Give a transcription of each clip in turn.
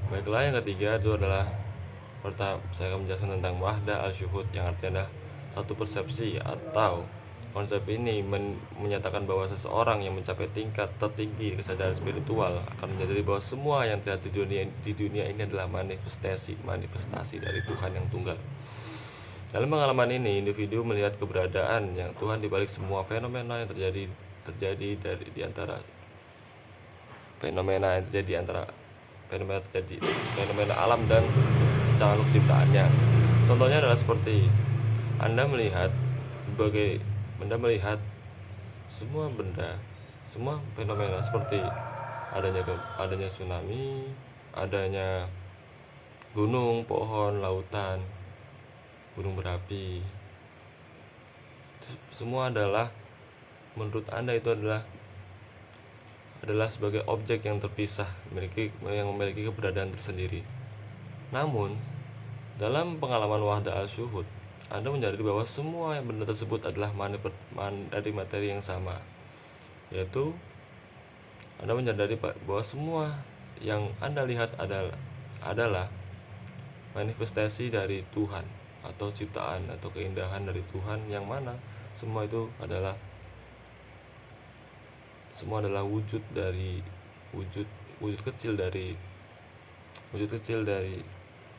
Baiklah, yang ketiga itu adalah pertama saya akan menjelaskan tentang wahda al-syuhud, yang artinya adalah satu persepsi atau konsep ini menyatakan bahwa seseorang yang mencapai tingkat tertinggi kesadaran spiritual akan menyadari bahwa semua yang terjadi di dunia ini adalah manifestasi dari Tuhan yang tunggal. Dalam pengalaman ini, individu melihat keberadaan yang Tuhan di balik semua fenomena yang terjadi dari di antara fenomena yang terjadi di antara fenomena terjadi fenomena alam dan makhluk ciptaannya. Contohnya adalah seperti Anda melihat berbagai Anda melihat semua benda, semua fenomena seperti adanya tsunami, adanya gunung, pohon, lautan, gunung berapi. Semua adalah, menurut Anda, itu adalah sebagai objek yang terpisah, yang memiliki keberadaan tersendiri. Namun, dalam pengalaman wahda al-syuhud, Anda menyadari bahwa semua benda tersebut adalah dari materi yang sama, yaitu Anda menyadari bahwa semua yang Anda lihat adalah manifestasi dari Tuhan, atau ciptaan atau keindahan dari Tuhan, yang mana semua itu adalah wujud dari wujud wujud kecil dari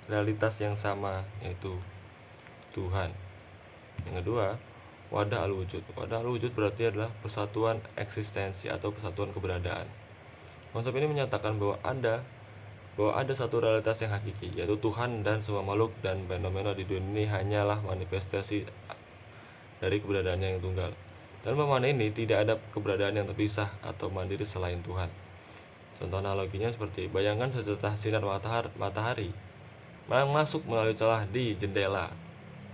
realitas yang sama, yaitu Tuhan. Yang kedua, wadah al-wujud. Wadah al-wujud berarti adalah persatuan eksistensi atau persatuan keberadaan. Konsep ini menyatakan bahwa ada satu realitas yang hakiki, yaitu Tuhan, dan semua makhluk dan fenomena di dunia ini hanyalah manifestasi dari keberadaannya yang tunggal. Dalam pemahaman ini, tidak ada keberadaan yang terpisah atau mandiri selain Tuhan. Contoh analoginya seperti, bayangkan sejuta sinar matahari masuk melalui celah di jendela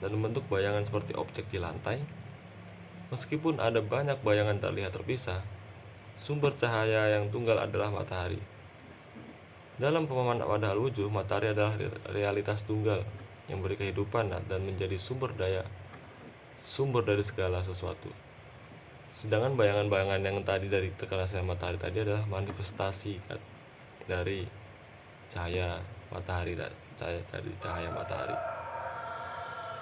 dan membentuk bayangan seperti objek di lantai. Meskipun ada banyak bayangan terlihat terpisah, sumber cahaya yang tunggal adalah matahari. Dalam pemahaman wadah al-wujud, matahari adalah realitas tunggal yang beri kehidupan dan menjadi sumber dari segala sesuatu. Sedangkan bayangan-bayangan yang tadi dari tekanan sinar matahari tadi adalah manifestasi dari cahaya matahari dan cahaya matahari.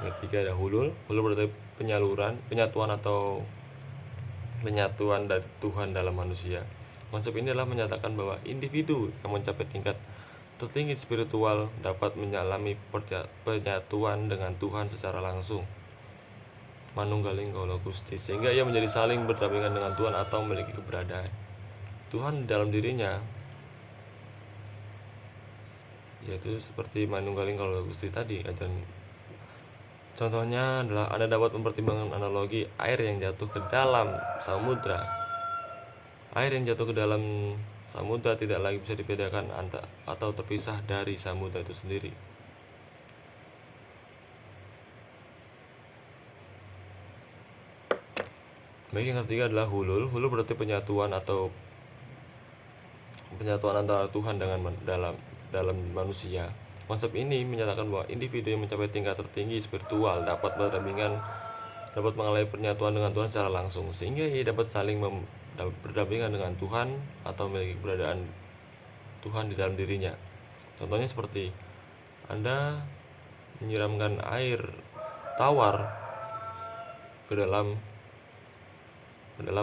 Yang ketiga ada hulul. Hulul berarti penyatuan dari Tuhan dalam manusia. Konsep ini adalah menyatakan bahwa individu yang mencapai tingkat tertinggi spiritual dapat menyalami penyatuan dengan Tuhan secara langsung, manunggaling kaulo Gusti, sehingga ia menjadi saling berdampingan dengan Tuhan atau memiliki keberadaan Tuhan dalam dirinya, yaitu seperti manunggaling kaulo Gusti tadi. Dan contohnya adalah Anda dapat mempertimbangkan analogi air yang jatuh ke dalam samudra. Air yang jatuh ke dalam samudra tidak lagi bisa dibedakan atau terpisah dari samudra itu sendiri. Baik, yang ketiga adalah hulul. Hulul berarti penyatuan antara Tuhan dengan dalam manusia. Konsep ini menyatakan bahwa individu yang mencapai tingkat tertinggi spiritual dapat mengalami penyatuan dengan Tuhan secara langsung, sehingga ia dapat saling berdampingan dengan Tuhan atau memiliki keberadaan Tuhan di dalam dirinya. Contohnya seperti Anda menyiramkan air tawar ke dalam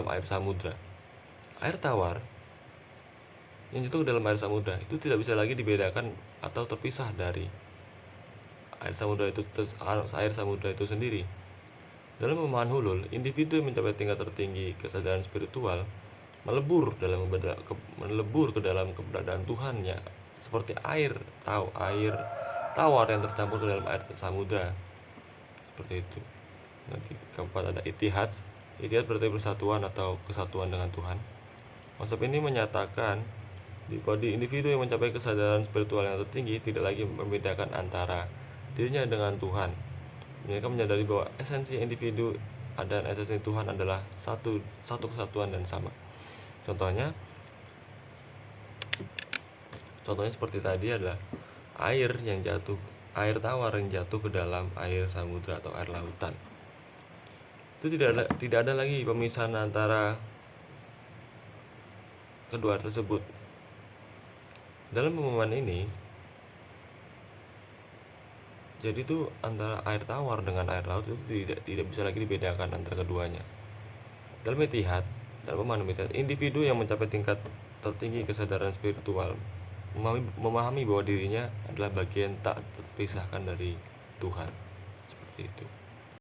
air samudra. Air tawar yang jatuh ke dalam air samudra itu tidak bisa lagi dibedakan atau terpisah dari air samudra itu sendiri. Dalam pemahaman hulul, individu yang mencapai tingkat tertinggi kesadaran spiritual melebur ke dalam keberadaan Tuhannya, seperti air tawar yang tercampur ke dalam air samudra, seperti itu. Nanti keempat ada itihad. Itihad berarti persatuan atau kesatuan dengan Tuhan. Konsep ini menyatakan bahwa individu yang mencapai kesadaran spiritual yang tertinggi tidak lagi membedakan antara dirinya dengan Tuhan. Mereka menyadari bahwa esensi individu dan esensi Tuhan adalah satu kesatuan dan sama. Contohnya seperti tadi adalah air tawar yang jatuh ke dalam air samudra atau air lautan. Itu tidak ada lagi pemisahan antara kedua tersebut. Dalam pemahaman ini, Jadi itu antara air tawar dengan air laut itu tidak bisa lagi dibedakan antara keduanya. Dalam Ittihad, dalam pemahaman Ittihad, individu yang mencapai tingkat tertinggi kesadaran spiritual memahami bahwa dirinya adalah bagian tak terpisahkan dari Tuhan. Seperti itu.